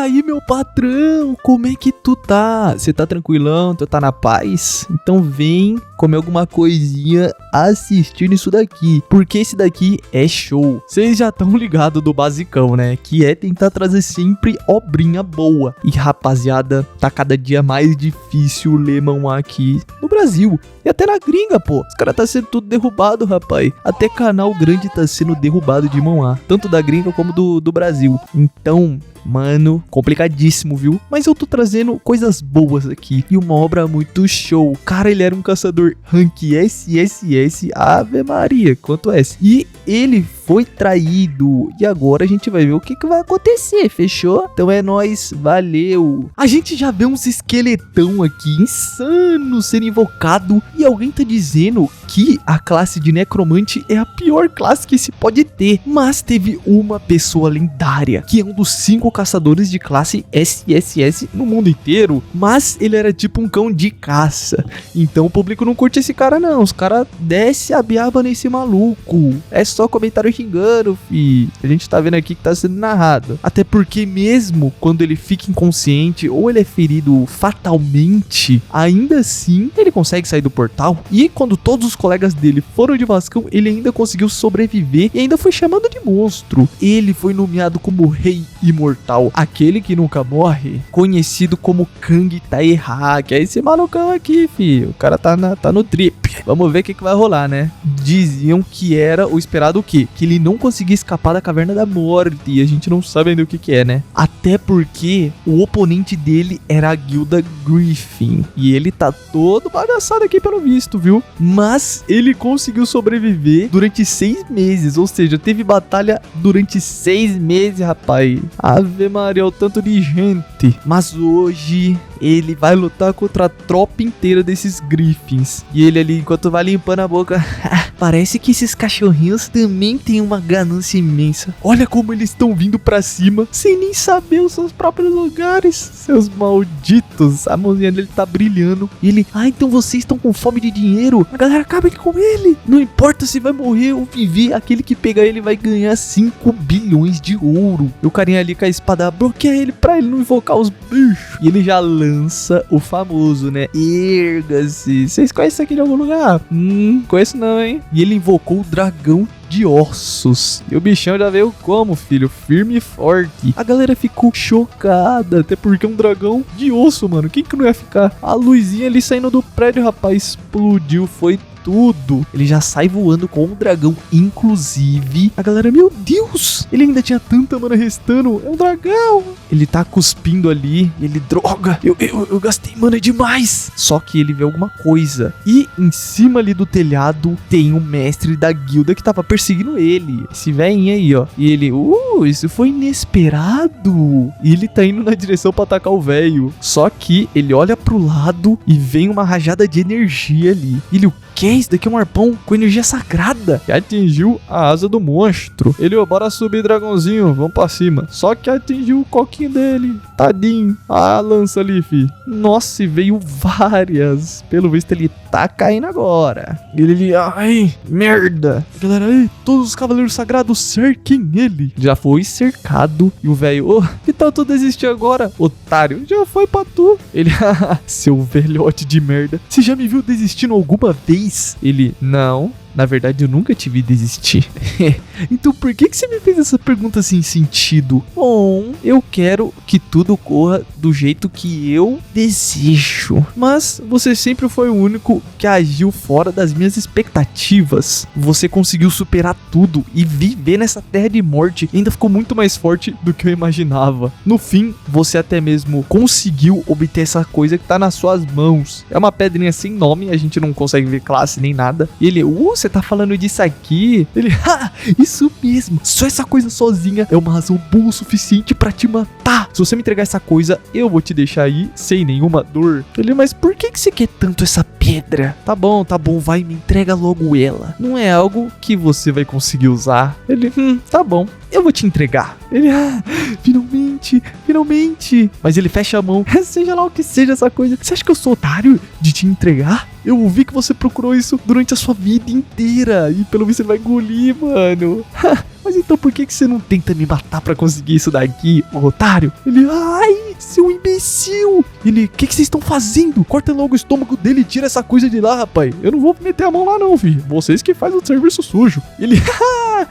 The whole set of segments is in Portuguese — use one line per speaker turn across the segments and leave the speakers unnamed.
aí, meu patrão, como é que tu tá? Você tá tranquilão? Tu tá na paz? Então vem comer alguma coisinha assistindo isso daqui, porque esse daqui é show. Vocês já estão ligados do basicão, né? Que é tentar trazer sempre obrinha boa. E rapaziada, tá cada dia mais difícil ler manhwa aqui no Brasil. E até na gringa, pô. Os caras tá sendo tudo derrubado, rapaz. Até canal grande tá sendo derrubado de manhwa. Tanto da gringa como do Brasil. Então, mano, complicadíssimo, viu? Mas eu tô trazendo coisas boas aqui. E uma obra muito show. Cara, ele era um caçador rank SSS. Ave Maria, quanto S. E ele foi traído. E agora a gente vai ver o que vai acontecer, fechou? Então é nóis, valeu. A gente já vê uns esqueletão aqui, insano, sendo invocado. E alguém tá dizendo que a classe de necromante é a pior classe que se pode ter. Mas teve uma pessoa lendária, que é um dos 5 caçadores de classe SSS no mundo inteiro. Mas ele era tipo um cão de caça. Então o público não curte esse cara não. Os caras descem a biaba nesse maluco. É só comentário xingando, fi. A gente tá vendo aqui que tá sendo narrado. Até porque mesmo quando ele fica inconsciente ou ele é ferido fatalmente, ainda assim ele consegue sair do portal. E quando todos os colegas dele foram de Vascão, ele ainda conseguiu sobreviver e ainda foi chamado de monstro. Ele foi nomeado como Rei Imortal, aquele que nunca morre, conhecido como Kang Taeha, que é esse malucão aqui, fi. O cara tá no trip. Vamos ver o que vai rolar, né? Diziam que era o esperado o quê? Que ele não conseguia escapar da Caverna da Morte. E a gente não sabe ainda o que é, né? Até porque o oponente dele era a guilda Griffin. E ele tá todo bagaçado aqui pelo visto, viu? Mas ele conseguiu sobreviver durante 6 meses. Ou seja, teve batalha durante 6 meses, rapaz. Ave Maria, o tanto de gente. Mas hoje ele vai lutar contra a tropa inteira desses Griffins. E ele ali, enquanto vai limpando a boca... Parece que esses cachorrinhos também têm uma ganância imensa. Olha como eles estão vindo pra cima, sem nem saber os seus próprios lugares. Seus malditos. A mãozinha dele tá brilhando. E ele, então vocês estão com fome de dinheiro? A galera acaba com ele. Não importa se vai morrer ou viver, aquele que pegar ele vai ganhar 5 bilhões de ouro. E o carinha ali com a espada bloqueia ele pra ele não invocar os bichos. E ele já lança o famoso, né? Erga-se. Vocês conhecem isso aqui de algum lugar? Conheço não, hein? E ele invocou o dragão de ossos. E o bichão já veio como, filho? Firme e forte. A galera ficou chocada, até porque é um dragão de osso, mano. Quem que não ia ficar? A luzinha ali saindo do prédio, rapaz, explodiu, foi tudo. Ele já sai voando com o dragão. Inclusive, a galera, meu Deus, ele ainda tinha tanta mana restando. É um dragão. Ele tá cuspindo ali. Ele, droga, eu gastei mana demais. Só que ele vê alguma coisa. E em cima ali do telhado tem o mestre da guilda que tava perseguindo ele. Esse velhinho aí, ó. E ele, isso foi inesperado. E ele tá indo na direção pra atacar o velho. Só que ele olha pro lado e vem uma rajada de energia ali. E ele, o que? Isso daqui é um arpão com energia sagrada. E atingiu a asa do monstro. Ele, bora subir, dragãozinho, vamos pra cima. Só que atingiu o coquinho dele. Tadinho. A lança ali, fi. Nossa, e veio várias. Pelo visto, ele tá caindo agora. Ele, ai, merda. Galera, todos os cavaleiros sagrados cerquem ele. Já foi cercado. E o velho, que tal tu desistir agora, otário? Já foi pra tu. Ele, seu velhote de merda. Você já me viu desistindo alguma vez? Ele, não. Na verdade, eu nunca te vi desistir. Então, por que você me fez essa pergunta sem sentido? Bom, eu quero que tudo corra do jeito que eu desejo. Mas você sempre foi o único que agiu fora das minhas expectativas. Você conseguiu superar tudo e viver nessa terra de morte. E ainda ficou muito mais forte do que eu imaginava. No fim, você até mesmo conseguiu obter essa coisa que tá nas suas mãos. É uma pedrinha sem nome, a gente não consegue ver classe nem nada. E ele, você tá falando disso aqui? Ele, isso mesmo, só essa coisa sozinha é uma razão boa o suficiente pra te matar. Se você me entregar essa coisa, eu vou te deixar aí sem nenhuma dor. Ele, mas por que você quer tanto essa pedra? Tá bom, vai, me entrega logo ela. Não é algo que você vai conseguir usar. Ele, tá bom, eu vou te entregar. Ele, finalmente. Mas ele fecha a mão. Seja lá o que seja essa coisa. Você acha que eu sou otário de te entregar? Eu ouvi que você procurou isso durante a sua vida inteira. E pelo visto ele vai engolir, mano. mas então por que você não tenta me matar pra conseguir isso daqui, ô otário? Ele, ai, seu imbecil. Ele, o que vocês estão fazendo? Corta logo o estômago dele e tira essa coisa de lá, rapaz. Eu não vou meter a mão lá não, filho. Vocês que fazem o serviço sujo. Ele,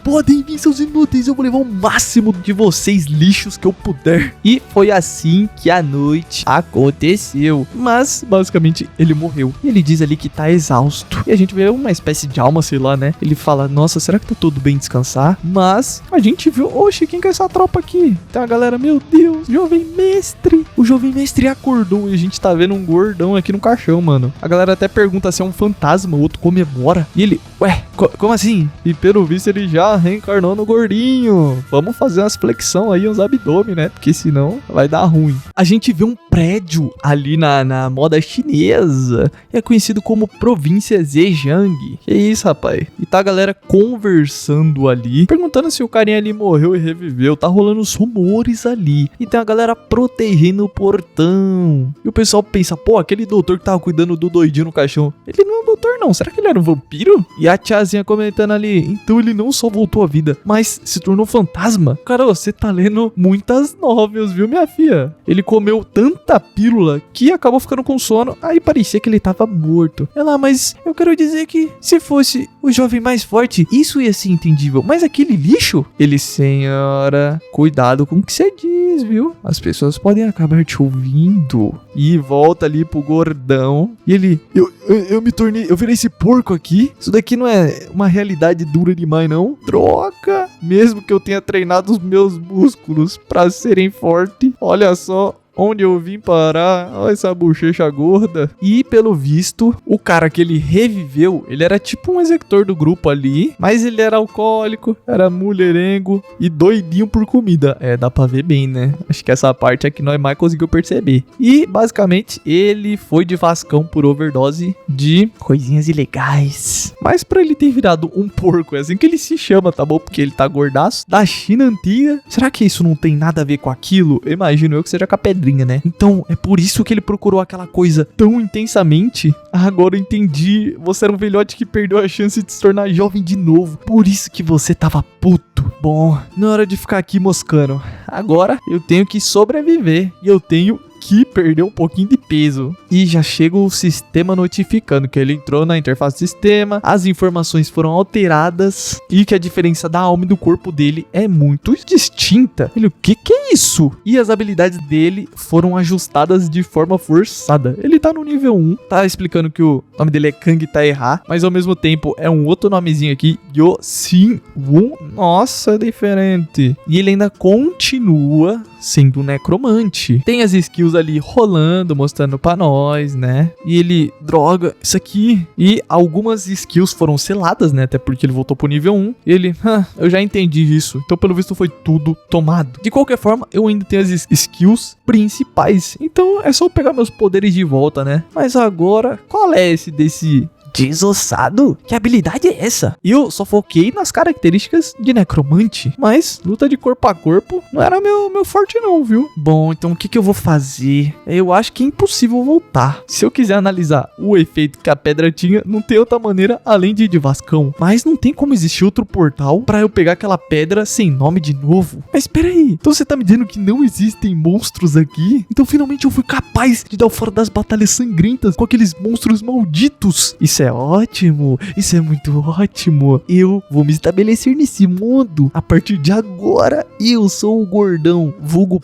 podem vir, seus inúteis, eu vou levar o máximo de vocês lixos que eu puder. E foi assim que a noite aconteceu. Mas, basicamente, ele morreu. E ele diz ali que tá exausto. E a gente vê uma espécie de alma, sei lá, né? Ele fala, nossa, será que tá tudo bem descansar? Mas a gente viu, oxe, quem que é essa tropa aqui? Tem a galera, meu Deus, jovem mestre. O jovem mestre acordou e a gente tá vendo um gordão aqui no caixão, mano. A galera até pergunta se é um fantasma, o outro comemora. E ele, ué, como assim? E pelo visto ele já reencarnou no gordinho. Vamos fazer umas flexão aí, uns abdômen, né? Porque senão vai dar ruim. A gente vê um prédio ali na moda chinesa. É conhecido como província Zhejiang. Que isso, rapaz? E tá a galera conversando ali, perguntando se o carinha ali morreu e reviveu. Tá rolando os rumores ali. E tem a galera protegendo o portão. E o pessoal pensa, pô, aquele doutor que tava cuidando do doidinho no caixão, ele não é um doutor não, será que ele era um vampiro? E a tiazinha comentando ali, então ele não só voltou à vida, mas se tornou fantasma. Cara, você tá lendo muitas novels, viu, minha filha? Ele comeu tanta pílula que acabou ficando com sono, aí parecia que ele tava morto. Ela, mas eu quero dizer que se fosse o jovem mais forte, isso ia ser entendível, mas aquele lixo? Ele, senhora, cuidado com o que você diz, viu? As pessoas podem acabar te ouvindo. E volta ali pro gordão. E ele, eu me tornei, eu virei esse porco aqui. Isso daqui não é uma realidade dura demais, não. Troca. Mesmo que eu tenha treinado os meus músculos pra serem fortes. Olha só onde eu vim parar, olha essa bochecha gorda. E pelo visto, o cara que ele reviveu, ele era tipo um executor do grupo ali, mas ele era alcoólico, era mulherengo e doidinho por comida. É, dá pra ver bem, né? Acho que essa parte é que nós mais conseguiu perceber. E basicamente, ele foi de vascão por overdose de coisinhas ilegais. Mas pra ele ter virado um porco, é assim que ele se chama, tá bom? Porque ele tá gordaço, da China antiga. Será que isso não tem nada a ver com aquilo? Eu imagino eu que seja com a pedrinha, né? Então, é por isso que ele procurou aquela coisa tão intensamente. Agora eu entendi. Você era um velhote que perdeu a chance de se tornar jovem de novo. Por isso que você tava puto. Bom, não é hora de ficar aqui moscando. Agora eu tenho que sobreviver. E eu tenho que perdeu um pouquinho de peso. E já chega o sistema notificando que ele entrou na interface do sistema, as informações foram alteradas e que a diferença da alma e do corpo dele é muito distinta. Ele, o que é isso? E as habilidades dele foram ajustadas de forma forçada. Ele tá no nível 1, tá explicando que o nome dele é Kang Taeha, mas ao mesmo tempo é um outro nomezinho aqui, Yo Sin Won. Nossa, é diferente. E ele ainda continua sendo um necromante. Tem as skills ali rolando, mostrando pra nós, né? E ele, droga, isso aqui. E algumas skills foram seladas, né? Até porque ele voltou pro nível 1. E ele, eu já entendi isso. Então, pelo visto, foi tudo tomado. De qualquer forma, eu ainda tenho as skills principais. Então, é só pegar meus poderes de volta, né? Mas agora, qual é esse desse desossado? Que habilidade é essa? Eu só foquei nas características de necromante, mas luta de corpo a corpo não era meu forte não, viu? Bom, então o que eu vou fazer? Eu acho que é impossível voltar. Se eu quiser analisar o efeito que a pedra tinha, não tem outra maneira além de ir de vascão. Mas não tem como existir outro portal pra eu pegar aquela pedra sem nome de novo. Mas espera aí, então você tá me dizendo que não existem monstros aqui? Então finalmente eu fui capaz de dar o fora das batalhas sangrentas com aqueles monstros malditos. Isso é ótimo, isso é muito ótimo. Eu vou me estabelecer nesse mundo. A partir de agora, eu sou o gordão, vulgo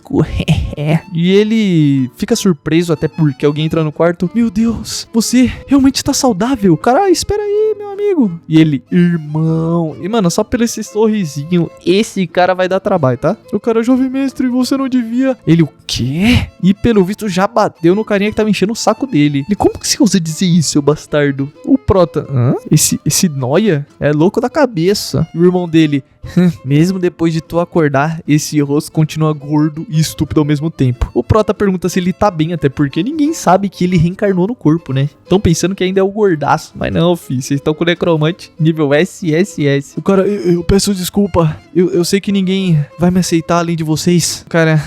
E ele fica surpreso até porque alguém entra no quarto. Meu Deus, você realmente está saudável? Cara, espera aí, meu amigo. E ele, irmão. E mano, só pelo esse sorrisinho, esse cara vai dar trabalho, tá? O cara, jovem mestre, você não devia. Ele, o quê? E pelo visto já bateu no carinha que tava enchendo o saco dele. Ele, como que você ousa dizer isso, seu bastardo? O Prota, esse noia é louco da cabeça. E o irmão dele, mesmo depois de tu acordar, esse rosto continua gordo e estúpido ao mesmo tempo. O Prota pergunta se ele tá bem, até porque ninguém sabe que ele reencarnou no corpo, né? Estão pensando que ainda é o gordaço. Mas não, filho, vocês estão com o necromante nível SSS. O cara, eu peço desculpa. Eu sei que ninguém vai me aceitar além de vocês. Cara,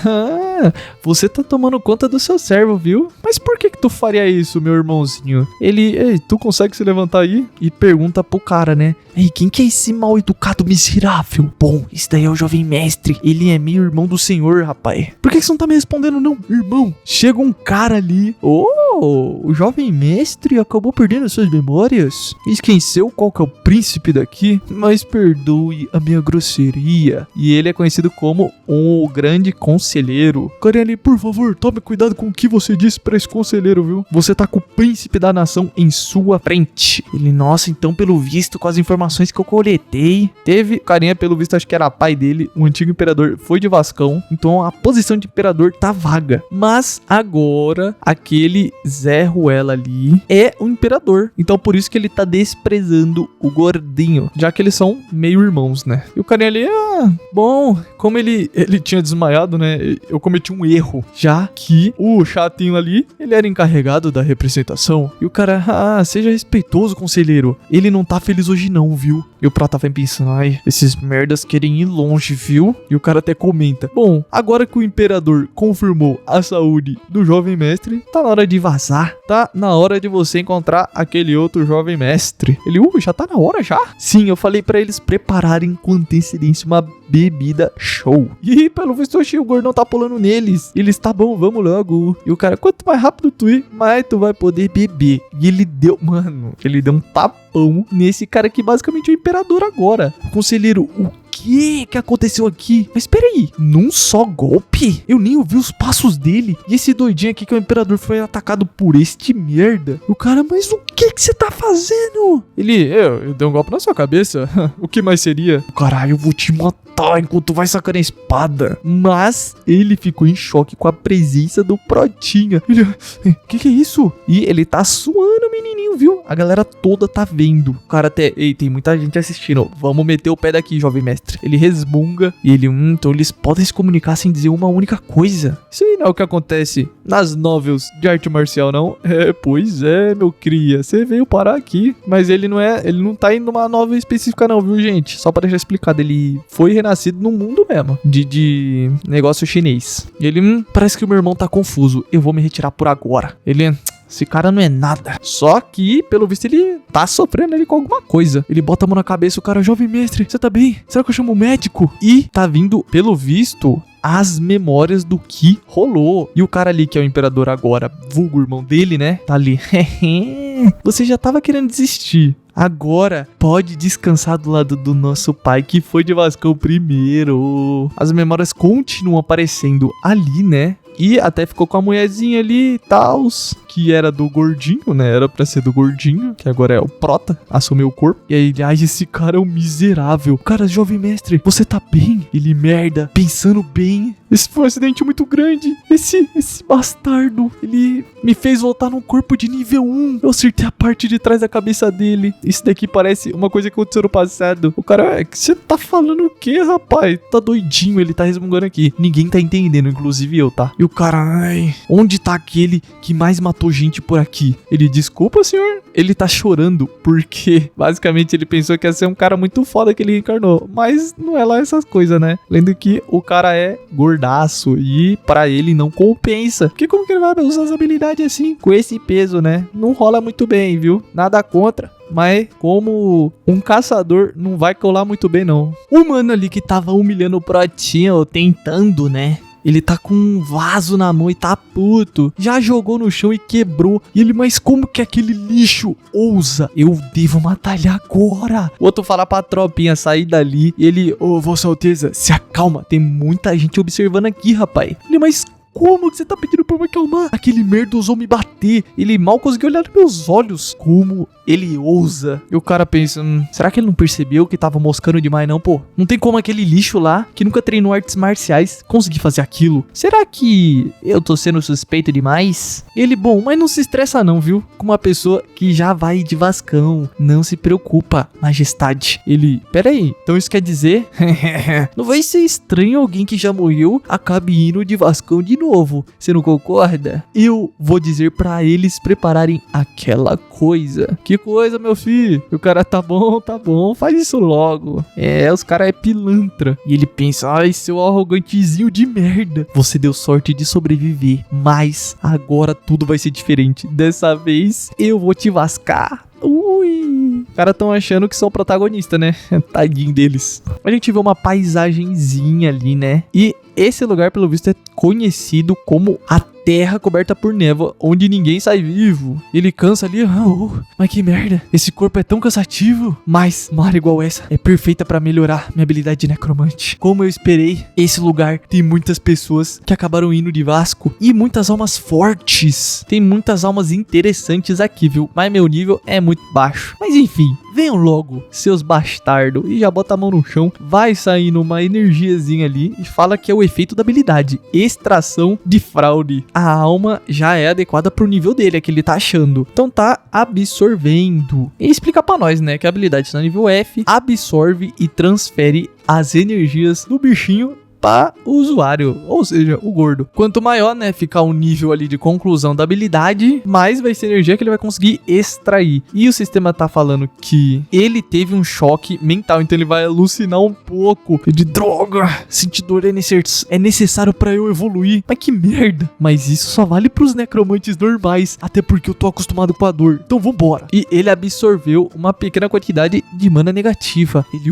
você tá tomando conta do seu servo, viu? Mas por que tu faria isso, meu irmãozinho? Ele, ei, tu consegue se levantar aí? E pergunta pro cara, né? Ei, quem que é esse mal educado miserável? amigável. Bom, esse daí é o jovem mestre. Ele é meio irmão do senhor, rapaz. Por que você não tá me respondendo, não? Irmão, chega um cara ali. O jovem mestre acabou perdendo suas memórias. Esqueceu qual que é o príncipe daqui? Mas perdoe a minha grosseria. E ele é conhecido como o grande conselheiro. Carinha ali, por favor, tome cuidado com o que você disse pra esse conselheiro, viu? Você tá com o príncipe da nação em sua frente. Ele, nossa, então pelo visto, com as informações que eu coletei, teve carinha, pelo visto, acho que era pai dele, o antigo imperador foi de Vascão, então a posição de imperador tá vaga. Mas agora, aquele Zé Ruela ali é o imperador, então por isso que ele tá desprezando o gordinho, já que eles são meio irmãos, né? E o carinha ali, bom, como ele tinha desmaiado, né? Eu cometi um erro, já que o chatinho ali, ele era encarregado da representação. E o cara, seja respeitoso, conselheiro. Ele não tá feliz hoje não, viu? E o Prata vem pensando, ai, esses merdas querem ir longe, viu? E o cara até comenta, bom, agora que o imperador confirmou a saúde do jovem mestre, tá na hora de vazar. Tá na hora de você encontrar aquele outro jovem mestre. Ele, já tá na hora já? Sim, eu falei pra eles prepararem com antecedência uma bebida show. E pelo visto, o gordão tá pulando neles. Eles, tá bom, vamos logo. E o cara, quanto mais rápido tu ir, mais tu vai poder beber. E ele deu, ele deu um tapão nesse cara que basicamente é o imperador agora. O conselheiro, o que aconteceu aqui? Mas peraí, num só golpe? Eu nem ouvi os passos dele. E esse doidinho aqui que é o imperador foi atacado por este merda. O cara, mas o que você tá fazendo? Ele, eu dei um golpe na sua cabeça. O que mais seria? Caralho, eu vou te matar enquanto vai sacar a espada. Mas ele ficou em choque com a presença do Protinha. Ele, que é isso? E ele tá suando, menininho, viu? A galera toda tá vendo. O cara até, tem muita gente assistindo. Vamos meter o pé daqui, jovem mestre. Ele resmunga e ele, então eles podem se comunicar sem dizer uma única coisa. Isso aí não é o que acontece nas novels de arte marcial, não? Pois é, meu cria. Você veio parar aqui. Mas ele não tá indo numa novel específica não, viu, gente? Só pra deixar explicado, ele foi renascido no mundo mesmo, de negócio chinês. E ele, parece que o meu irmão tá confuso. Eu vou me retirar por agora. Ele, esse cara não é nada. Só que, pelo visto, ele tá sofrendo ali com alguma coisa. Ele bota a mão na cabeça, o cara, jovem mestre, você tá bem? Será que eu chamo o médico? E tá vindo, pelo visto, as memórias do que rolou. E o cara ali, que é o imperador agora, vulgo irmão dele, né? Tá ali. Você já tava querendo desistir. Agora pode descansar do lado do nosso pai que foi de Vascão primeiro. As memórias continuam aparecendo ali, né? E até ficou com a mulherzinha ali e tal, que era do gordinho, né? Era pra ser do gordinho, que agora é o Prota, assumiu o corpo. E aí ele, esse cara é um miserável. Cara, jovem mestre, você tá bem? Ele, merda, pensando bem. Esse foi um acidente muito grande. Esse bastardo, ele me fez voltar num corpo de nível 1. Eu acertei a parte de trás da cabeça dele. Isso daqui parece uma coisa que aconteceu no passado. O cara, você tá falando o quê, rapaz? Tá doidinho, ele tá resmungando aqui. Ninguém tá entendendo, inclusive eu, tá? E o cara, onde tá aquele que mais matou gente por aqui? Ele, desculpa, senhor. Ele tá chorando porque, basicamente, ele pensou que ia ser um cara muito foda que ele reencarnou. Mas não é lá essas coisas, né? Lendo que o cara é gordaço e pra ele não compensa. Porque como que ele vai usar as habilidades assim, com esse peso, né? Não rola muito bem, viu? Nada contra. Mas como um caçador não vai colar muito bem, não. O mano ali que tava humilhando o Protinho, tentando, né? Ele tá com um vaso na mão e tá puto. Já jogou no chão e quebrou. E ele, mas como que aquele lixo ousa? Eu devo matar ele agora. O outro fala pra tropinha sair dali. E ele, Vossa Alteza, se acalma. Tem muita gente observando aqui, rapaz. Ele, mas como que você tá pedindo pra eu me acalmar? Aquele merda ousou me bater. Ele mal conseguiu olhar nos meus olhos. Como ele ousa? E o cara pensa, será que ele não percebeu que tava moscando demais não, pô? Não tem como aquele lixo lá, que nunca treinou artes marciais, conseguir fazer aquilo. Será que eu tô sendo suspeito demais? Ele, bom, mas não se estressa não, viu? Com uma pessoa que já vai de Vascão. Não se preocupa, majestade. Ele, peraí, então isso quer dizer? Não vai ser estranho alguém que já morreu acabe indo de Vascão de novo. Você não concorda? Eu vou dizer pra eles prepararem aquela coisa. Que coisa, meu filho? E o cara, tá bom, faz isso logo. Os caras é pilantra. E ele pensa, ai, seu arrogantezinho de merda. Você deu sorte de sobreviver, mas agora tudo vai ser diferente. Dessa vez, eu vou te vascar. Ui. caras estão achando que são protagonistas, né? Tadinho deles. A gente vê uma paisagenzinha ali, né? E esse lugar, pelo visto, é conhecido como a terra coberta por névoa, onde ninguém sai vivo. Ele cansa ali, mas que merda, esse corpo é tão cansativo. Mas uma área igual essa é perfeita pra melhorar minha habilidade de necromante. Como eu esperei, esse lugar tem muitas pessoas que acabaram indo de Vasco e muitas almas fortes. Tem muitas almas interessantes aqui, viu? Mas meu nível é muito baixo. Mas enfim, venham logo, seus bastardos, e já bota a mão no chão. Vai saindo uma energiazinha ali e fala que é o efeito da habilidade, extração de fraude. A alma já é adequada pro nível dele, é que ele tá achando. Então tá absorvendo. E explica pra nós, né, que a habilidade está no nível F, absorve e transfere as energias do bichinho para o usuário, ou seja, o gordo. Quanto maior, né, ficar o nível ali de conclusão da habilidade, mais vai ser energia que ele vai conseguir extrair. E o sistema tá falando que ele teve um choque mental, então ele vai alucinar um pouco de droga. Sentir dor é necessário para eu evoluir. Mas que merda. Mas isso só vale pros necromantes normais, até porque eu tô acostumado com a dor. Então vambora. E ele absorveu uma pequena quantidade de mana negativa. Ele,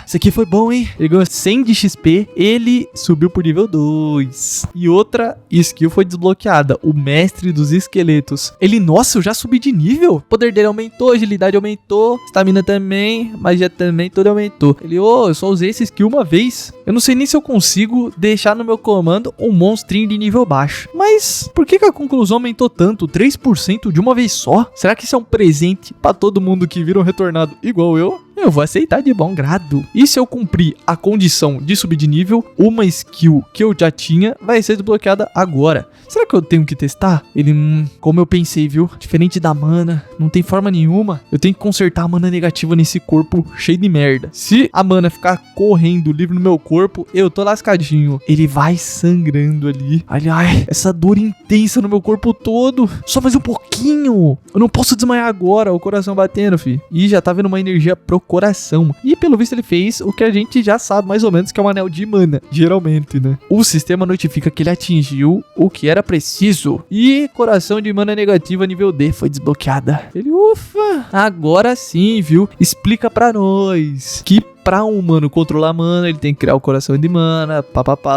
isso aqui foi bom, hein? Ele ganhou 100 de XP. Ele subiu por nível 2. E outra skill foi desbloqueada. O mestre dos esqueletos. Ele, nossa, eu já subi de nível. O poder dele aumentou, agilidade aumentou, estamina também, magia também, tudo aumentou. Ele, eu só usei essa skill uma vez. Eu não sei nem se eu consigo deixar no meu comando um monstrinho de nível baixo. Mas por que a conclusão aumentou tanto? 3% de uma vez só? Será que isso é um presente pra todo mundo que vira um retornado igual eu? Eu vou aceitar de bom grado. E se eu cumprir a condição de subir de nível, uma skill que eu já tinha vai ser desbloqueada agora. Será que eu tenho que testar? Ele, como eu pensei, viu? Diferente da mana, não tem forma nenhuma. Eu tenho que consertar a mana negativa nesse corpo cheio de merda. Se a mana ficar correndo livre no meu corpo, eu tô lascadinho. Ele vai sangrando ali. Ai, essa dor intensa no meu corpo todo. Só mais um pouquinho. Eu não posso desmaiar agora, o coração batendo, fi. E já tá vendo uma energia pro coração. E pelo visto ele fez o que a gente já sabe mais ou menos, que é um anel de mana, geralmente, né? O sistema notifica que ele atingiu o que era preciso. E coração de mana negativa nível D foi desbloqueada. Ele, ufa, agora sim, viu? Explica pra nós que pra um humano controlar mana, ele tem que criar o coração de mana,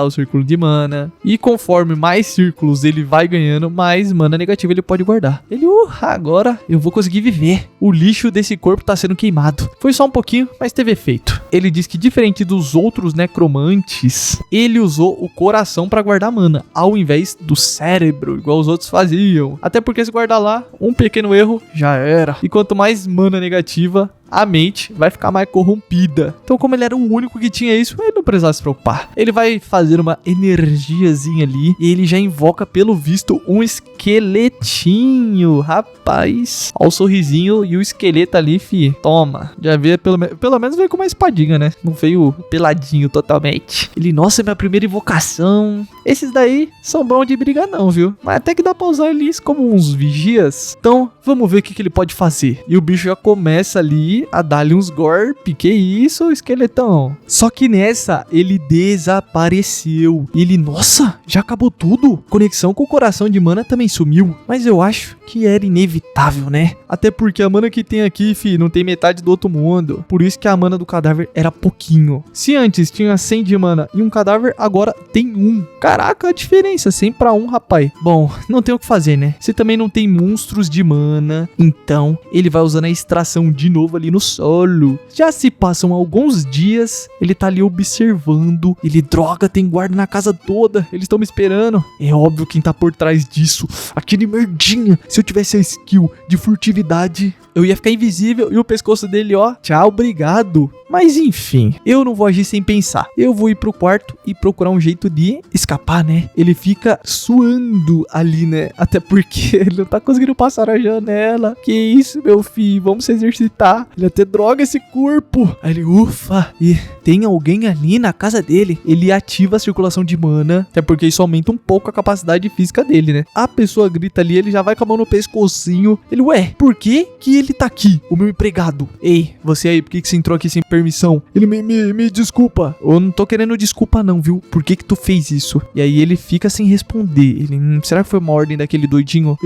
o círculo de mana. E conforme mais círculos ele vai ganhando, mais mana negativa ele pode guardar. Ele, agora eu vou conseguir viver. O lixo desse corpo tá sendo queimado. Foi só um pouquinho, mas teve efeito. Ele diz que diferente dos outros necromantes, ele usou o coração pra guardar mana, ao invés do cérebro, igual os outros faziam. Até porque se guardar lá, um pequeno erro, já era. E quanto mais mana negativa, a mente vai ficar mais corrompida. Então, como ele era o único que tinha isso, ele não precisava se preocupar. Ele vai fazer uma energiazinha ali e ele já invoca, pelo visto, um esqueletinho. Rapaz, ó o sorrisinho e o esqueleto ali, fi. Toma. Já veio, pelo menos veio com uma espadinha, né? Não veio peladinho totalmente. Ele, nossa, é minha primeira invocação. Esses daí são bons de brigar não, viu? Mas até que dá pra usar eles como uns vigias. Então, vamos ver o que ele pode fazer. E o bicho já começa ali a dar-lhe uns golpes. Que isso, esqueletão? Só que nessa, ele desapareceu. Ele, nossa, já acabou tudo? Conexão com o coração de mana também sumiu. Mas eu acho que era inevitável, né? Até porque a mana que tem aqui, fi, não tem metade do outro mundo. Por isso que a mana do cadáver era pouquinho. Se antes tinha 100 de mana e um cadáver, agora tem 1. Caraca, a diferença, 100 pra 1, rapaz. Bom, não tem o que fazer, né? Você também não tem monstros de mana, então ele vai usando a extração de novo ali no solo. Já se passam alguns dias, ele tá ali observando. Ele, droga, tem guarda na casa toda. Eles estão me esperando. É óbvio quem tá por trás disso. Aquele merdinha. Se eu tivesse a skill de furtividade, eu ia ficar invisível e o pescoço dele, ó, tchau, obrigado. Mas enfim, eu não vou agir sem pensar. Eu vou ir pro quarto e procurar um jeito de escapar, né? Ele fica suando ali, né? Até porque ele não tá conseguindo passar a janela. Que isso, meu filho? Vamos se exercitar. Ele até droga esse corpo. Aí ele, ufa. E tem alguém ali na casa dele. Ele ativa a circulação de mana. Até porque isso aumenta um pouco a capacidade física dele, né? A pessoa grita ali, ele já vai com a mão no pescocinho. Ele, ué, por que ele tá aqui? O meu empregado. Ei, você aí, por que você entrou aqui sem perguntar? permissão. Ele me desculpa. Eu não tô querendo desculpa não, viu? Por que tu fez isso? E aí ele fica sem responder. Ele, será que foi uma ordem daquele doidinho?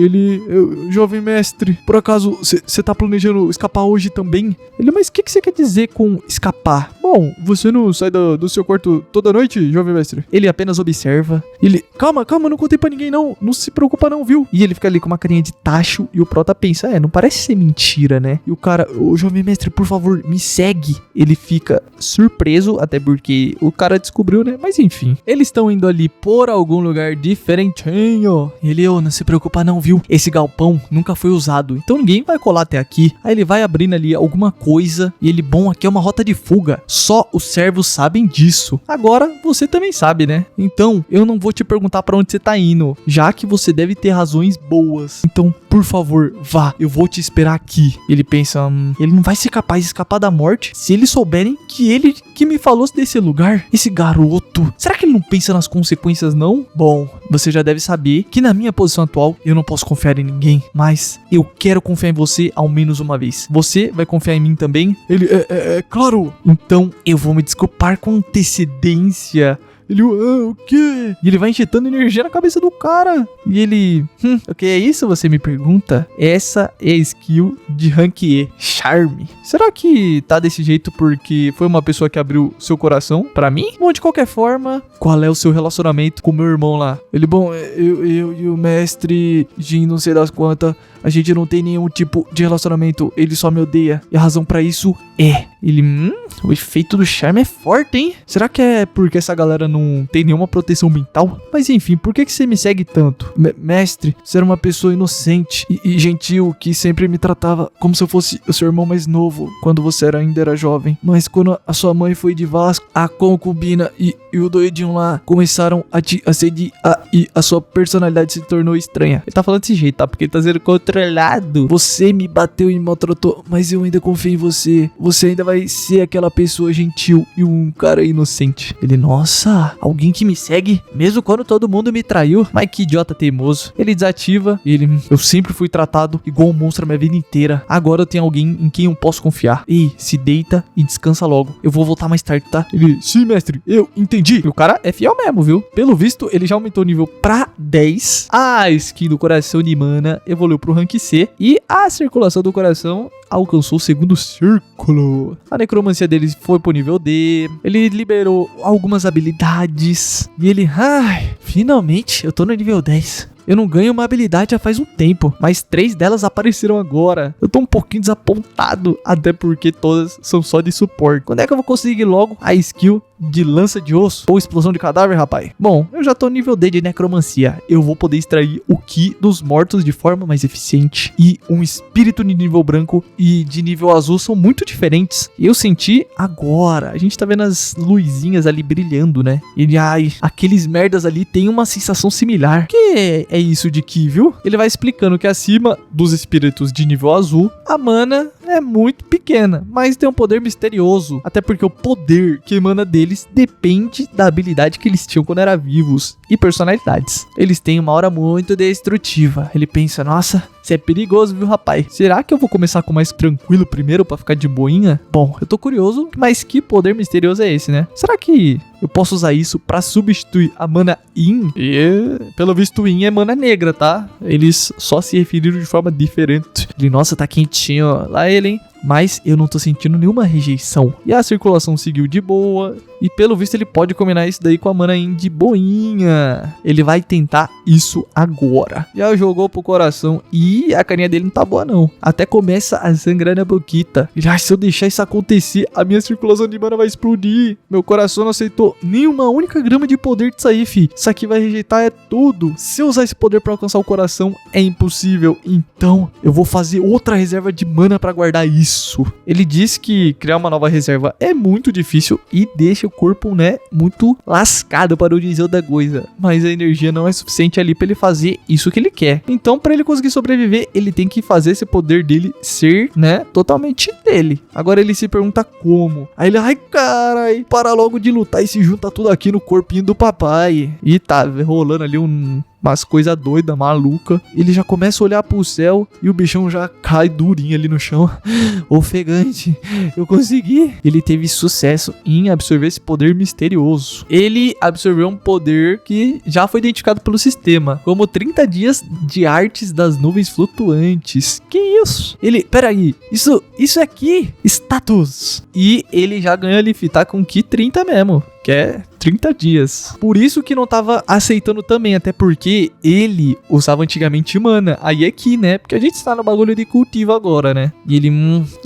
Jovem mestre, por acaso você tá planejando escapar hoje também? Ele, mas o que você quer dizer com escapar? Bom, você não sai do seu quarto toda noite, jovem mestre? Ele apenas observa. Ele, calma, não contei pra ninguém não. Não se preocupa não, viu? E ele fica ali com uma carinha de tacho e o prota pensa, não parece ser mentira, né? E o cara, ô jovem mestre, por favor, me segue. Ele fica surpreso, até porque o cara descobriu, né? Mas enfim, eles estão indo ali por algum lugar diferentinho. Ele, não se preocupa não, viu? Esse galpão nunca foi usado, então ninguém vai colar até aqui. Aí ele vai abrindo ali alguma coisa e ele, bom, aqui é uma rota de fuga. Só os servos sabem disso. Agora, você também sabe, né? Então, eu não vou te perguntar pra onde você tá indo, já que você deve ter razões boas. Então, por favor, vá. Eu vou te esperar aqui. Ele pensa, ele não vai ser capaz de escapar da morte se eles souberem que ele que me falou desse lugar. Esse garoto. Será que ele não pensa nas consequências, não? Bom, você já deve saber que na minha posição atual, eu não posso confiar em ninguém. Mas eu quero confiar em você ao menos uma vez. Você vai confiar em mim também? Ele, claro. Então, eu vou me desculpar com antecedência. Ele, o quê? E ele vai injetando energia na cabeça do cara. E ele, o que é isso? Você me pergunta? Essa é a skill de Rank E, Charme. Será que tá desse jeito porque foi uma pessoa que abriu seu coração pra mim? Bom, de qualquer forma, qual é o seu relacionamento com meu irmão lá? Ele, bom, eu e o mestre Jin, não sei das quantas, a gente não tem nenhum tipo de relacionamento, ele só me odeia. E a razão pra isso é... Ele, o efeito do charme é forte, hein? Será que é porque essa galera não tem nenhuma proteção mental? Mas enfim, por que você me segue tanto? Mestre, você era uma pessoa inocente e gentil que sempre me tratava como se eu fosse o seu irmão mais novo quando você ainda era jovem. Mas quando a sua mãe foi de Vasco, a concubina e o doidinho lá começaram a te assedir e a sua personalidade se tornou estranha. Ele tá falando desse jeito, tá? Porque ele tá sendo controlado. Você me bateu e me maltratou, mas eu ainda confio em você. Você ainda vai ser aquela pessoa gentil e um cara inocente. Ele, nossa, alguém que me segue, mesmo quando todo mundo me traiu. Mas que idiota teimoso. Ele desativa e ele, eu sempre fui tratado igual um monstro a minha vida inteira. Agora eu tenho alguém em quem eu posso confiar. Ei, se deita e descansa logo. Eu vou voltar mais tarde, tá? Ele, sim, mestre, eu entendi. E o cara é fiel mesmo, viu? Pelo visto, ele já aumentou o nível pra 10. A skin do coração de mana evoluiu pro rank C. E a circulação do coração alcançou o segundo círculo. A necromancia dele foi pro nível D. Ele liberou algumas habilidades. E ele, finalmente eu tô no nível 10. Eu não ganho uma habilidade já faz um tempo, mas 3 delas apareceram agora. Eu tô um pouquinho desapontado, até porque todas são só de suporte. Quando é que eu vou conseguir logo a skill de lança de osso ou explosão de cadáver, rapaz? Bom, eu já tô no nível D de necromancia. Eu vou poder extrair o Ki dos mortos de forma mais eficiente. E um espírito de nível branco e de nível azul são muito diferentes. Eu senti agora. A gente tá vendo as luzinhas ali brilhando, né? E aqueles merdas ali tem uma sensação similar. Que é isso de Ki, viu? Ele vai explicando que acima dos espíritos de nível azul, a mana é muito pequena, mas tem um poder misterioso. Até porque o poder que emana deles depende da habilidade que eles tinham quando eram vivos e personalidades. Eles têm uma aura muito destrutiva. Ele pensa, nossa, você é perigoso, viu, rapaz? Será que eu vou começar com mais tranquilo primeiro pra ficar de boinha? Bom, eu tô curioso, mas que poder misterioso é esse, né? Será que eu posso usar isso pra substituir a mana Yin? E, pelo visto, Yin é mana negra, tá? Eles só se referiram de forma diferente. Ele, nossa, tá quentinho, ó. Lá ele, hein? Mas eu não tô sentindo nenhuma rejeição. E a circulação seguiu de boa. E pelo visto ele pode combinar isso daí com a mana Yin de boinha. Ele vai tentar isso agora. Já jogou pro coração. E a carinha dele não tá boa não. Até começa a sangrar na boquita. Já se eu deixar isso acontecer, a minha circulação de mana vai explodir. Meu coração não aceitou nenhuma única grama de poder disso aí, fi. Isso aqui vai rejeitar é tudo. Se eu usar esse poder pra alcançar o coração, é impossível. Então eu vou fazer outra reserva de mana pra guardar isso. Ele diz que criar uma nova reserva é muito difícil e deixa o corpo, né, muito lascado, para o dizer da coisa. Mas a energia não é suficiente ali para ele fazer isso que ele quer. Então, para ele conseguir sobreviver, ele tem que fazer esse poder dele ser, né, totalmente dele. Agora ele se pergunta como. Aí ele, ai carai, para logo de lutar e se junta tudo aqui no corpinho do papai. E tá rolando ali umas coisas doidas, maluca. Ele já começa a olhar pro céu e o bichão já cai durinho ali no chão. Ofegante, eu consegui. Ele teve sucesso em absorver esse poder misterioso. Ele absorveu um poder que já foi identificado pelo sistema como 30 dias de artes das nuvens flutuantes. Que isso? Ele, peraí, isso aqui, status. E ele já ganha ali, tá com que 30 mesmo, que é 30 dias. Por isso que não tava aceitando também, até porque ele usava antigamente mana. Aí é Ki, né? Porque a gente está no bagulho de cultivo agora, né? E ele,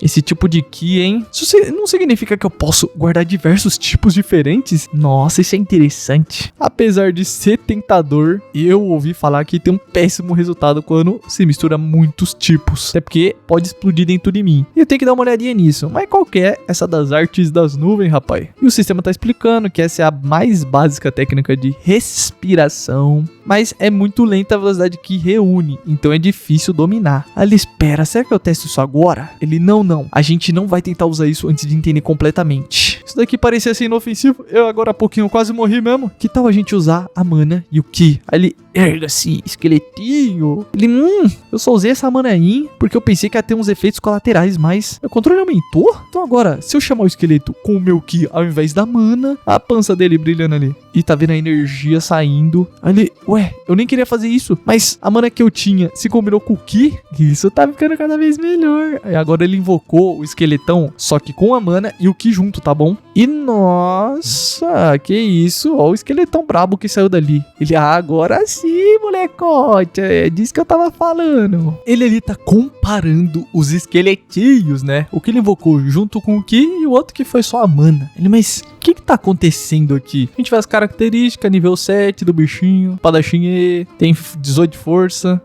esse tipo de Ki, hein? Isso não significa que eu posso guardar diversos tipos diferentes? Nossa, isso é interessante. Apesar de ser tentador, eu ouvi falar que tem um péssimo resultado quando se mistura muitos tipos. Até porque pode explodir dentro de mim. E eu tenho que dar uma olhadinha nisso. Mas qual que é essa das artes das nuvens, rapaz? E o sistema tá explicando que essa é a mais básica técnica de respiração, mas é muito lenta a velocidade que reúne, então é difícil dominar. Aí ele espera, será que eu testo isso agora? Ele, não, a gente não vai tentar usar isso antes de entender completamente. Isso daqui parecia ser inofensivo, eu agora há pouquinho quase morri mesmo. Que tal a gente usar a mana e o Ki? Aí ele, erga-se, esqueletinho. Ele, eu só usei essa mana aí porque eu pensei que ia ter uns efeitos colaterais, mas meu controle aumentou? Então agora, se eu chamar o esqueleto com o meu Ki ao invés da mana, a pança dele brilhando ali, e tá vendo a energia saindo. Aí ele, ué, eu nem queria fazer isso, mas a mana que eu tinha se combinou com o Ki, isso tá ficando cada vez melhor. Aí agora ele invocou o esqueletão, só que com a mana e o Ki junto, tá bom? E nossa, que isso, ó o esqueletão brabo que saiu dali. Ele, agora sim, molecote, é disso que eu tava falando. Ele ali tá comparando os esqueletinhos, né? O que ele invocou junto com o Ki e o outro que foi só a mana. Ele, mas o que tá acontecendo aqui? A gente vê as características, nível 7 do bichinho, padachim E, tem 18 de força,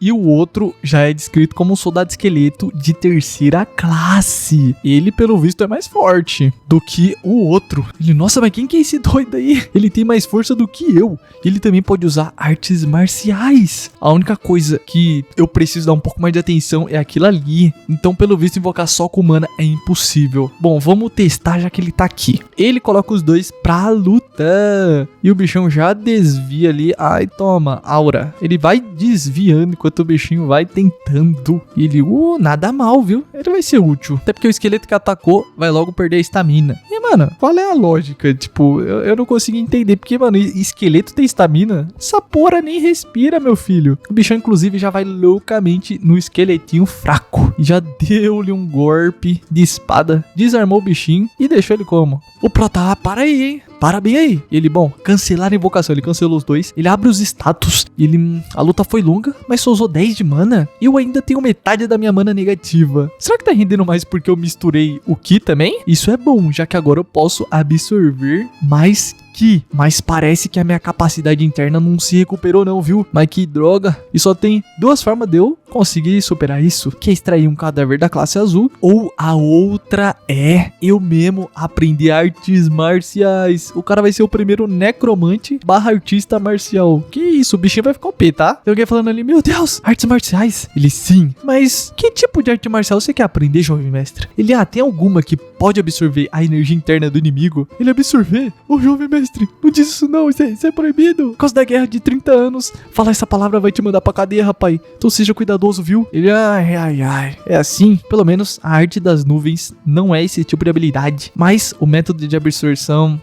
e o outro já é descrito como um soldado esqueleto de terceira classe. Ele, pelo visto, é mais forte do que o outro. Ele, nossa, mas quem que é esse doido aí? Ele tem mais força do que eu. Ele também pode usar artes marciais. A única coisa que eu preciso dar um pouco mais de atenção é aquilo ali. Então, pelo visto, invocar só com mana é impossível. Bom, vamos testar já que ele tá aqui. Ele coloca os dois pra lutar. E o bichão já desvia ali. Ai, toma, aura. Ele vai desviando enquanto o bichinho vai tentando. E ele, nada mal, viu? Ele vai ser útil. Até porque o esqueleto que atacou vai logo perder a estamina. E, mano, qual é a lógica? Tipo, eu não consigo entender. Porque, mano, esqueleto tem estamina? Essa porra nem respira, meu filho. O bichão, inclusive, já vai loucamente no esqueletinho fraco. E já deu-lhe um golpe de espada. Desarmou o bichinho e deixou ele como? O Prota, para aí, hein? Para bem aí. Ele, bom, cancelar a invocação. Ele cancelou os dois. Ele abre os status. Ele, a luta foi longa, mas só usou 10 de mana. E eu ainda tenho metade da minha mana negativa. Será que tá rendendo mais porque eu misturei o Ki também? Isso é bom, já que agora eu posso absorver mais Ki. Mas parece que a minha capacidade interna não se recuperou não, viu? Mas que droga. E só tem duas formas de eu conseguir superar isso. Que é extrair um cadáver da classe azul. Ou a outra é eu mesmo aprender artes marciais. O cara vai ser o primeiro necromante / artista marcial. Que isso, o bichinho vai ficar OP, tá? Tem alguém falando ali, meu Deus, artes marciais. Ele, sim. Mas que tipo de arte marcial você quer aprender, jovem mestre? Ele, tem alguma que pode absorver a energia interna do inimigo? Ele, absorver? Ô, jovem mestre, não diz isso não, isso é proibido. Por causa da guerra de 30 anos, falar essa palavra vai te mandar pra cadeia, rapaz. Então seja cuidadoso, viu? Ele, ai. É assim, pelo menos a arte das nuvens não é esse tipo de habilidade. Mas o método de absorção,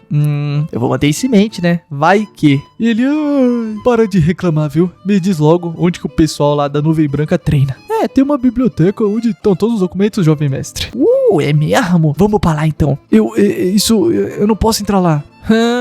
eu vou manter isso em mente, né? Vai que. E ele, para de reclamar, viu? Me diz logo onde que o pessoal lá da nuvem branca treina. Tem uma biblioteca onde estão todos os documentos, jovem mestre. É mesmo? Vamos pra lá então. Eu não posso entrar lá.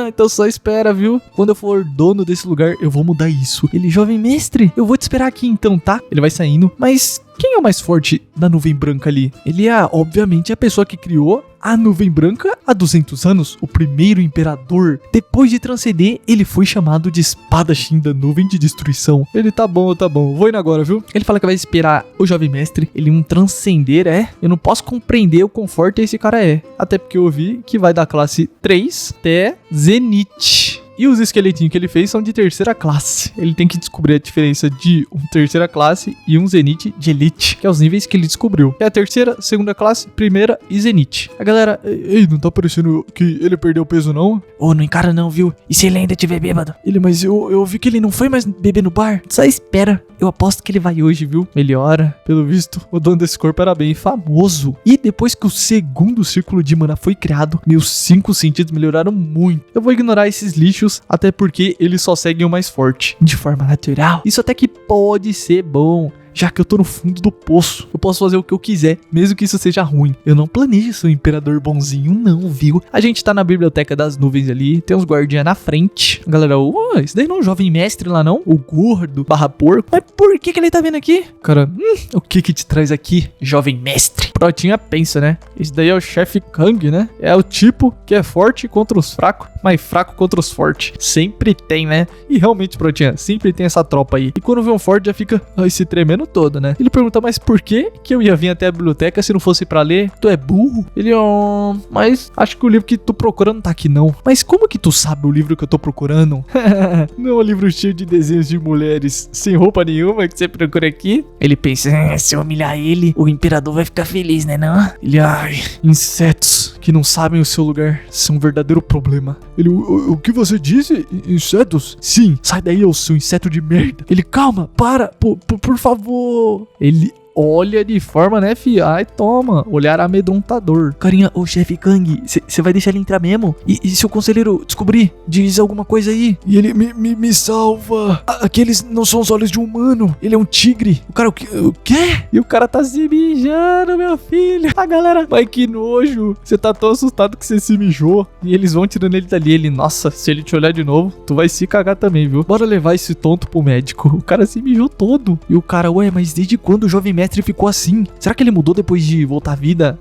Então só espera, viu? Quando eu for dono desse lugar, eu vou mudar isso. Ele, jovem mestre, eu vou te esperar aqui então, tá? Ele vai saindo. Mas quem é o mais forte da nuvem branca ali? Ele é, obviamente, a pessoa que criou a nuvem branca há 200 anos, o primeiro imperador. Depois de transcender, ele foi chamado de espadachim da nuvem de destruição. Ele, tá bom, vou indo agora, viu? Ele fala que vai esperar o jovem mestre, ele transcender, eu não posso compreender o quão forte esse cara é. Até porque eu vi que vai da classe 3 até Zenith. E os esqueletinhos que ele fez são de terceira classe. Ele tem que descobrir a diferença de um terceira classe e um Zenith de Elite, que é os níveis que ele descobriu. É a terceira, segunda classe, primeira e Zenith. A galera, ei, não tá parecendo que ele perdeu peso não?
Ô, não encara não, viu? E se ele ainda tiver bêbado?
Mas eu vi que ele não foi mais beber no bar.
Só espera. Eu aposto que ele vai hoje, viu?
Melhora. Pelo visto, o dono desse corpo era bem famoso. E depois que o segundo círculo de mana foi criado, meus 5 sentidos melhoraram muito. Eu vou ignorar esses lixos, até porque eles só seguem o mais forte, de forma natural. Isso até que pode ser bom, já que eu tô no fundo do poço. Eu posso fazer o que eu quiser, mesmo que isso seja ruim. Eu não planejo ser um imperador bonzinho, não, viu? A gente tá na biblioteca das nuvens ali, tem uns guardinhas na frente. A galera, esse daí não é um jovem mestre lá não? O gordo, /porco. Mas por que ele tá vindo aqui? Cara, o que te traz aqui, jovem mestre? Protinha pensa, né? Esse daí é o chefe Kang, né? É o tipo que é forte contra os fracos, mas fraco contra os fortes. Sempre tem, né? E realmente, Protinha, sempre tem essa tropa aí. E quando vê um forte já fica se tremendo todo, né? Ele pergunta, mas por que eu ia vir até a biblioteca se não fosse pra ler? Tu é burro? Ele, mas acho que o livro que tu procura não tá aqui não. Mas como que tu sabe o livro que eu tô procurando? Não é um livro cheio de desenhos de mulheres sem roupa nenhuma que você procura aqui?
Ele pensa, se eu humilhar ele, o imperador vai ficar feliz, né não?
Ele, insetos que não sabem o seu lugar são um verdadeiro problema. Ele, o que você disse? Insetos? Sim, sai daí, ô seu inseto de merda. Ele, calma, para, por favor. Ele olha de forma, né, fi? Ai, toma. Olhar amedrontador.
Carinha, ô chefe Kang, você vai deixar ele entrar mesmo? E se o conselheiro descobrir? Diz alguma coisa aí.
E ele, me salva. Aqueles não são os olhos de um humano. Ele é um tigre. O cara, o quê? E o cara tá se mijando, meu filho. A galera, mas que nojo. Você tá tão assustado que você se mijou. E eles vão tirando ele dali. Ele, nossa, se ele te olhar de novo, tu vai se cagar também, viu? Bora levar esse tonto pro médico. O cara se mijou todo. E o cara, mas desde quando o jovem mestre ficou assim? Será que ele mudou depois de voltar à vida?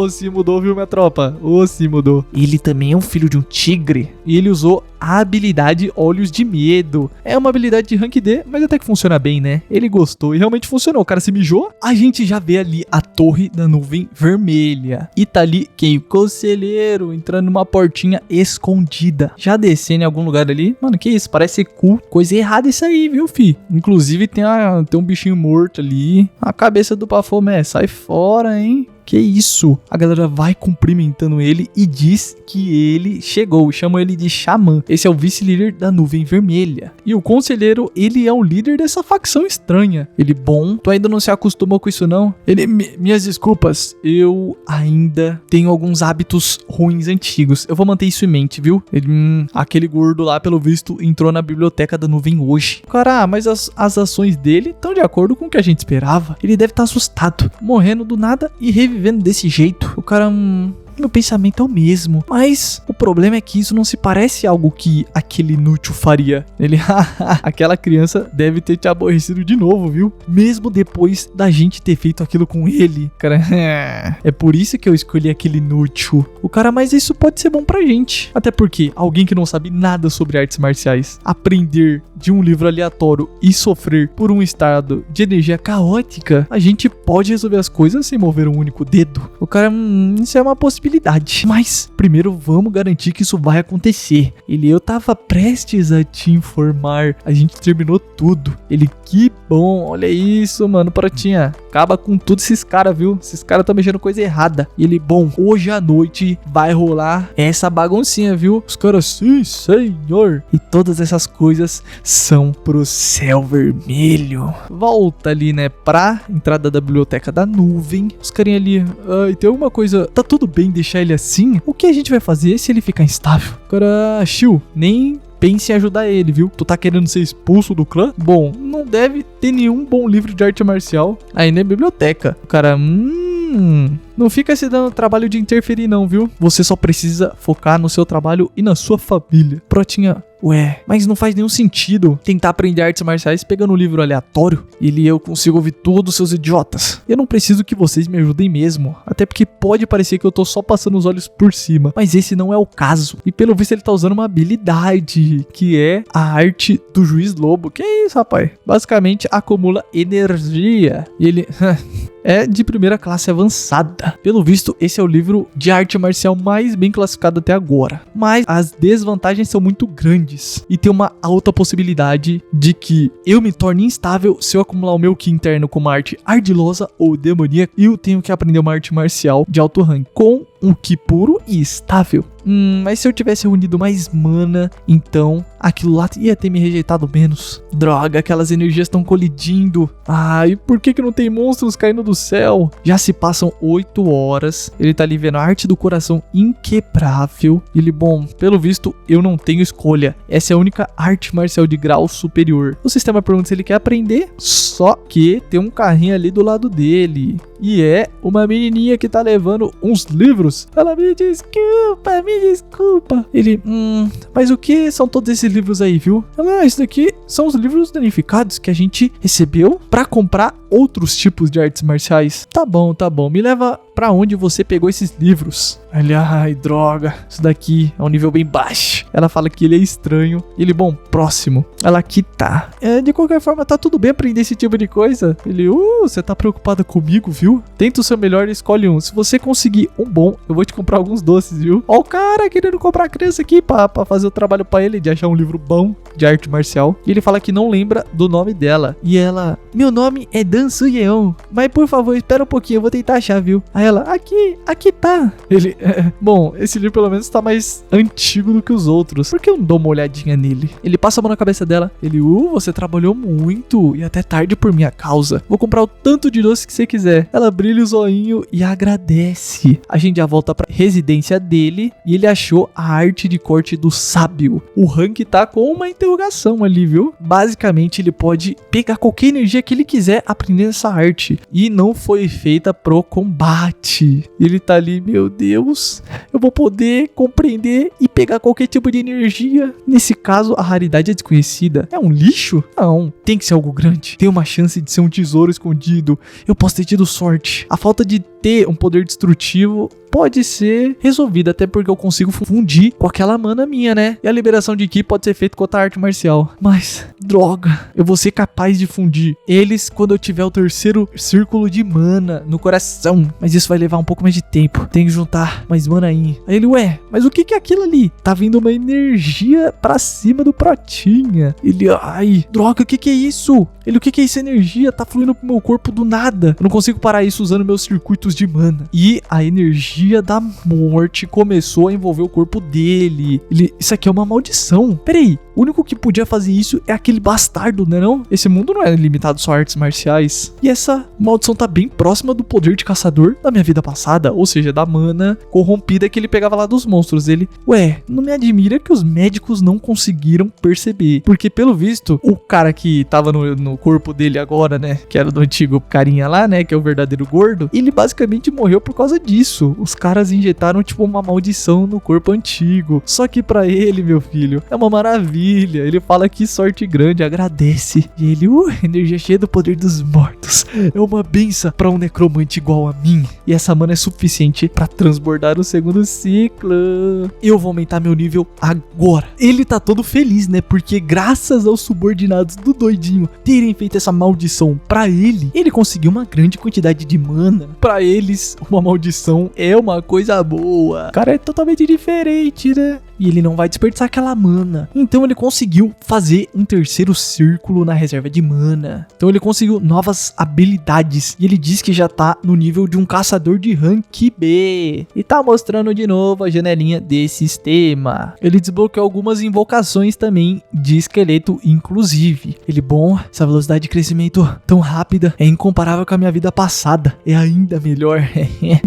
Se mudou, viu, minha tropa? Se mudou.
Ele também é um filho de um tigre.
E ele usou a habilidade Olhos de Medo. É uma habilidade de rank D, mas até que funciona bem, né? Ele gostou e realmente funcionou. O cara se mijou. A gente já vê ali a torre da nuvem vermelha. E tá ali quem? O conselheiro entrando numa portinha escondida. Já descendo em algum lugar ali. Mano, que isso? Parece cu. Coisa errada isso aí, viu, fi? Inclusive tem um bichinho morto ali. A cabeça do Baphomet. Sai fora, hein? Que isso? A galera vai cumprimentando ele e diz que ele chegou. Chamam ele de Xamã. Esse é o vice-líder da nuvem vermelha. E o conselheiro, ele é o líder dessa facção estranha. Ele, tu ainda não se acostumou com isso não? Ele, minhas desculpas, eu ainda tenho alguns hábitos ruins antigos. Eu vou manter isso em mente, viu? Ele, aquele gordo lá, pelo visto, entrou na biblioteca da nuvem hoje. Cara, mas as ações dele estão de acordo com o que a gente esperava. Ele deve estar assustado, morrendo do nada e revivendo desse jeito. O cara, meu pensamento é o mesmo, mas o problema é que isso não se parece a algo que aquele inútil faria. Ele, aquela criança deve ter te aborrecido de novo, viu? Mesmo depois da gente ter feito aquilo com ele. Cara, é por isso que eu escolhi aquele inútil. O cara, mas isso pode ser bom pra gente. Até porque alguém que não sabe nada sobre artes marciais, aprender de um livro aleatório e sofrer por um estado de energia caótica, a gente pode resolver as coisas sem mover um único dedo. O cara, isso é uma possibilidade. Mas primeiro vamos garantir que isso vai acontecer. Eu tava prestes a te informar. A gente terminou tudo. Que bom, olha isso, mano, Protinha. Acaba com todos esses caras, viu? Esses caras estão mexendo coisa errada. Bom, hoje à noite vai rolar essa baguncinha, viu? Os caras, sim, senhor. E todas essas coisas são pro céu vermelho. Volta ali, né, pra entrada da biblioteca da nuvem. Os carinha ali, tem alguma coisa, tá tudo bem deixar ele assim? O que a gente vai fazer se ele ficar instável? Cara, Shio, nem pense em ajudar ele, viu? Tu tá querendo ser expulso do clã? Bom, não deve ter nenhum bom livro de arte marcial aí na biblioteca. O cara, não fica se dando trabalho de interferir não, viu? Você só precisa focar no seu trabalho e na sua família. Protinha, mas não faz nenhum sentido tentar aprender artes marciais pegando um livro aleatório. Eu consigo ouvir todos seus idiotas. Eu não preciso que vocês me ajudem mesmo. Até porque pode parecer que eu tô só passando os olhos por cima. Mas esse não é o caso. E pelo visto ele tá usando uma habilidade, que é a arte do juiz lobo. Que é isso, rapaz? Basicamente acumula energia. E ele... é de primeira classe avançada. Pelo visto, esse é o livro de arte marcial mais bem classificado até agora. Mas as desvantagens são muito grandes e tem uma alta possibilidade de que eu me torne instável se eu acumular o meu ki interno com uma arte ardilosa ou demoníaca e eu tenho que aprender uma arte marcial de alto rank com um ki puro e estável. Mas se eu tivesse reunido mais mana, então aquilo lá ia ter me rejeitado menos. Droga, aquelas energias estão colidindo. Ai, por que não tem monstros caindo do céu? Já se passam 8 horas. Ele tá ali vendo a arte do coração inquebrável. Ele, bom, pelo visto, eu não tenho escolha. Essa é a única arte marcial de grau superior. O sistema pergunta se ele quer aprender, só que tem um carrinho ali do lado dele. E é uma menininha que tá levando uns livros. Ela me desculpa. Ele, mas o que são todos esses livros aí, viu? Ela, isso daqui são os livros danificados que a gente recebeu pra comprar outros tipos de artes marciais. Tá bom, me leva pra onde você pegou esses livros. Ele, ai, droga, isso daqui é um nível bem baixo. Ela fala que ele é estranho. Ele, bom, próximo. Ela, aqui tá. De qualquer forma, tá tudo bem aprender esse tipo de coisa. Ele, você tá preocupada comigo, viu? Tenta o seu melhor e escolhe um. Se você conseguir um bom, eu vou te comprar alguns doces, viu? Ó o cara querendo comprar a criança aqui pra fazer o trabalho pra ele de achar um livro bom de arte marcial. E ele fala que não lembra do nome dela. E ela, meu nome é Dan Suyeon, mas por favor, espera um pouquinho, eu vou tentar achar, viu? Aí ela, aqui tá. Ele, bom, esse livro pelo menos tá mais antigo do que os outros. Por que eu não dou uma olhadinha nele? Ele passa a mão na cabeça dela. Ele, você trabalhou muito e até tarde por minha causa. Vou comprar o tanto de doce que você quiser. Ela brilha o zoinho e agradece. A gente já volta pra residência dele e ele achou a arte de corte do sábio. O rank tá com uma interrogação ali, viu? Basicamente, ele pode pegar qualquer energia que ele quiser aprendendo essa arte. E não foi feita pro combate. Ele tá ali, meu Deus, eu vou poder compreender e pegar qualquer tipo de energia. Nesse caso, a raridade é desconhecida. É um lixo? Não, tem que ser algo grande. Tem uma chance de ser um tesouro escondido. Eu posso ter tido sorte. A falta de ter um poder destrutivo pode ser resolvida, até porque eu consigo fundir com aquela mana minha, né? E a liberação de ki pode ser feita com outra arte marcial. Mas, droga, eu vou ser capaz de fundir eles quando eu tiver o terceiro círculo de mana no coração. Mas isso vai levar um pouco mais de tempo. Tem que juntar mais mana aí. Aí ele, mas o que é aquilo ali? Tá vindo uma energia pra cima do Protinha. Ele, ai, droga, o que é isso? Ele, o que é essa energia? Tá fluindo pro meu corpo do nada. Eu não consigo parar isso usando meus circuitos de mana. E a energia da morte começou a envolver o corpo dele. Isso aqui é uma maldição. Peraí, o único que podia fazer isso é aquele bastardo, né não? Esse mundo não é limitado só a artes marciais. E essa maldição tá bem próxima do poder de caçador da minha vida passada, ou seja, da mana corrompida que ele pegava lá dos monstros. Ele, não me admira que os médicos não conseguiram perceber. Porque pelo visto, o cara que tava no corpo dele agora, né, que era do antigo carinha lá, né, que é o verdadeiro gordo, ele basicamente morreu por causa disso. Os caras injetaram tipo uma maldição no corpo antigo. Só que pra ele, meu filho, é uma maravilha. Ele fala que sorte grande, agradece. E ele, energia cheia do poder dos mortos. É uma benção pra um necromante igual a mim. E essa mana é suficiente pra transbordar o segundo ciclo. Eu vou aumentar meu nível agora. Ele tá todo feliz, né? Porque graças aos subordinados do doidinho terem feito essa maldição pra ele conseguiu uma grande quantidade de mana. Pra eles, uma maldição é uma coisa boa. O cara é totalmente diferente, né? E ele não vai desperdiçar aquela mana. Então ele conseguiu fazer um terceiro círculo na reserva de mana. Então ele conseguiu novas habilidades. E ele diz que já tá no nível de um caçador de rank B. E tá mostrando de novo a janelinha desse sistema. Ele desbloqueou algumas invocações também de esqueleto, inclusive. Ele, essa velocidade de crescimento tão rápida é incomparável com a minha vida passada. É ainda melhor.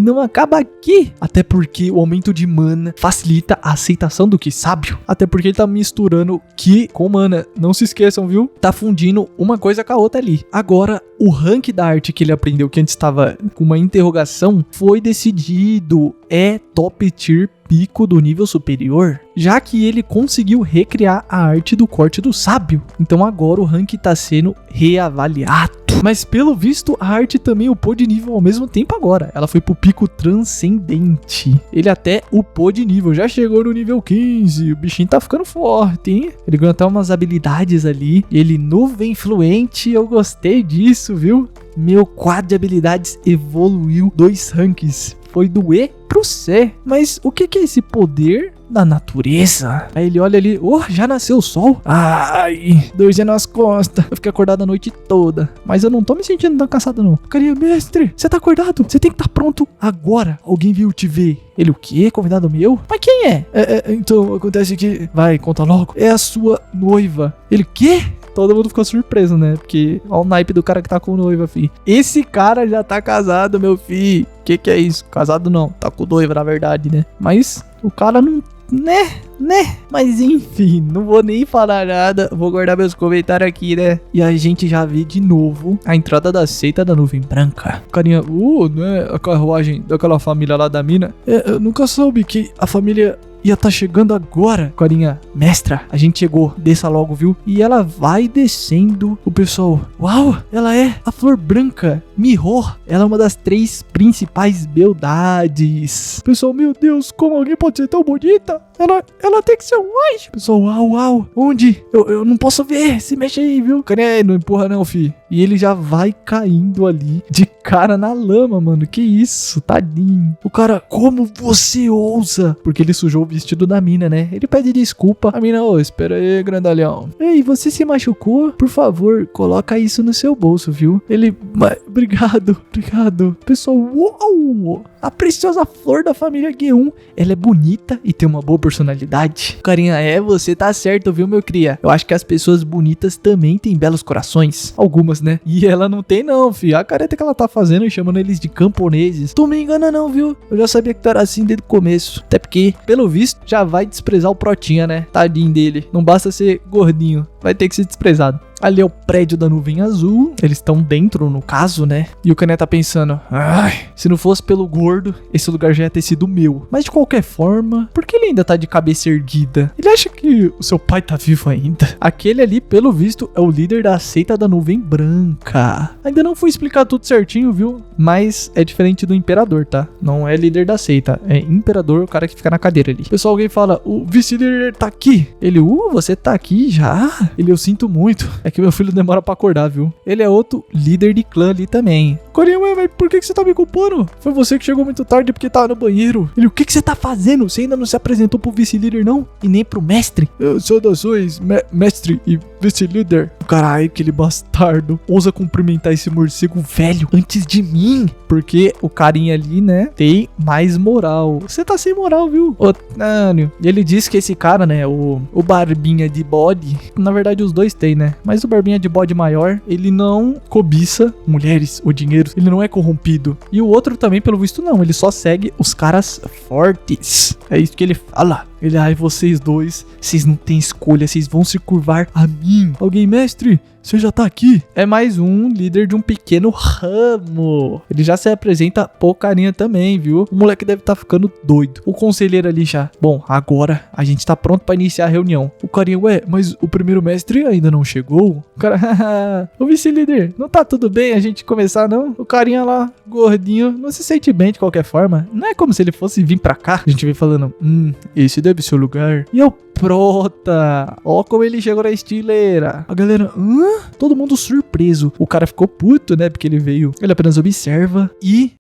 Não acaba aqui. Até porque o aumento de mana facilita a aceitação do que sábio. Até porque ele tá misturando ki com mana. Não se esqueçam, viu? Tá fundindo uma coisa com a outra ali. Agora, o rank da arte que ele aprendeu, que antes estava com uma interrogação, foi decidido. É top tier pico do nível superior, já que ele conseguiu recriar a arte do corte do sábio. Então agora o rank tá sendo reavaliado. Mas pelo visto a arte também upou de nível ao mesmo tempo agora. Ela foi pro pico transcendente. Ele até upou de nível, já chegou no nível 15. O bichinho tá ficando forte, hein? Ele ganhou até umas habilidades ali. Ele nuvem fluente, eu gostei disso, viu? Meu quadro de habilidades evoluiu 2 ranks. Foi do E pro C. Mas o que é esse poder da natureza? Aí ele olha ali, já nasceu o sol? Ai, dorzinha nas costas. Eu fiquei acordado a noite toda, mas eu não tô me sentindo tão cansado não. Carinha, mestre, você tá acordado? Você tem que estar pronto agora. Alguém veio te ver. Ele, o quê? Convidado meu? Mas quem é? Então, acontece que... Vai, conta logo. É a sua noiva. Ele, quê? Todo mundo ficou surpreso, né? Porque olha o naipe do cara que tá com noiva, fi. Esse cara já tá casado, meu fi. Que é isso? Casado não. Tá com noiva, na verdade, né? Mas o cara não... Né? Mas enfim, não vou nem falar nada. Vou guardar meus comentários aqui, né? E a gente já vê de novo a entrada da seita da nuvem branca. Carinha, né? A carruagem daquela família lá da mina. Eu nunca soube que a família... ia tá chegando agora. Carinha, mestra, a gente chegou, desça logo, viu? E ela vai descendo. O pessoal, uau, ela é a flor branca, Mihor. Ela é uma das 3 principais beldades. O pessoal, meu Deus, como alguém pode ser tão bonita? Ela tem que ser um anjo. Pessoal, uau, onde? Eu não posso ver, se mexe aí, viu? Carinha, não empurra não, fi. E ele já vai caindo ali de cara na lama, mano. Que isso, tadinho. O cara, como você ousa? Porque ele sujou o vestido da mina, né? Ele pede desculpa. A mina, espera aí, grandalhão. Ei, você se machucou? Por favor, coloca isso no seu bolso, viu? Ele, obrigado. Pessoal, uau! A preciosa flor da família G1. Ela é bonita e tem uma boa personalidade. Carinha, você tá certo, viu, meu cria? Eu acho que as pessoas bonitas também têm belos corações. Algumas, né? E ela não tem não, fi. A careta que ela tá fazendo e chamando eles de camponeses. Tu me engana não, viu? Eu já sabia que tu era assim desde o começo. Até porque, pelo visto, já vai desprezar o Protinha, né? Tadinho dele. Não basta ser gordinho. Vai ter que ser desprezado. Ali é o prédio da nuvem azul. Eles estão dentro, no caso, né? E o Cané tá pensando, se não fosse pelo gordo, esse lugar já ia ter sido meu. Mas de qualquer forma, por que ele ainda tá de cabeça erguida? Ele acha que o seu pai tá vivo ainda? Aquele ali, pelo visto, é o líder da seita da nuvem branca. Ainda não fui explicar tudo certinho, viu? Mas é diferente do imperador, tá? Não é líder da seita, é imperador, o cara que fica na cadeira ali. Pessoal, alguém fala, o vice-líder tá aqui. Ele, você tá aqui já? Ele, eu sinto muito. É que meu filho demora pra acordar, viu? Ele é outro líder de clã ali também. Corinha, mas por que você tá me culpando? Foi você que chegou muito tarde porque tava no banheiro. Ele, o que você tá fazendo? Você ainda não se apresentou pro vice-líder, não? E nem pro mestre? Saudações, mestre e vice-líder. Caralho, aquele bastardo ousa cumprimentar esse morcego velho antes de mim. Porque o carinha ali, né, tem mais moral. Você tá sem moral, viu, otário? E ele disse que esse cara, né, o barbinha de bode, na verdade os dois tem, né? Mas o barbinha de bode maior, ele não cobiça mulheres ou dinheiro. Ele não é corrompido. E o outro também, pelo visto, não. Ele só segue os caras fortes. É isso que ele fala. Ele, vocês dois, vocês não têm escolha, vocês vão se curvar a mim. Alguém, mestre, você já tá aqui? É mais um líder de um pequeno ramo. Ele já se apresenta pro carinha também, viu? O moleque deve tá ficando doido. O conselheiro ali já. Bom, agora a gente tá pronto pra iniciar a reunião. O carinha, mas o primeiro mestre ainda não chegou? O cara, o vice-líder, não tá tudo bem a gente começar, não? O carinha lá, gordinho, não se sente bem de qualquer forma. Não é como se ele fosse vir pra cá. A gente vem falando, esse deve ser o lugar. E eu, prota. Ó como ele chegou na estileira. A galera, todo mundo surpreso. O cara ficou puto, né? Porque ele veio. Ele apenas observa e...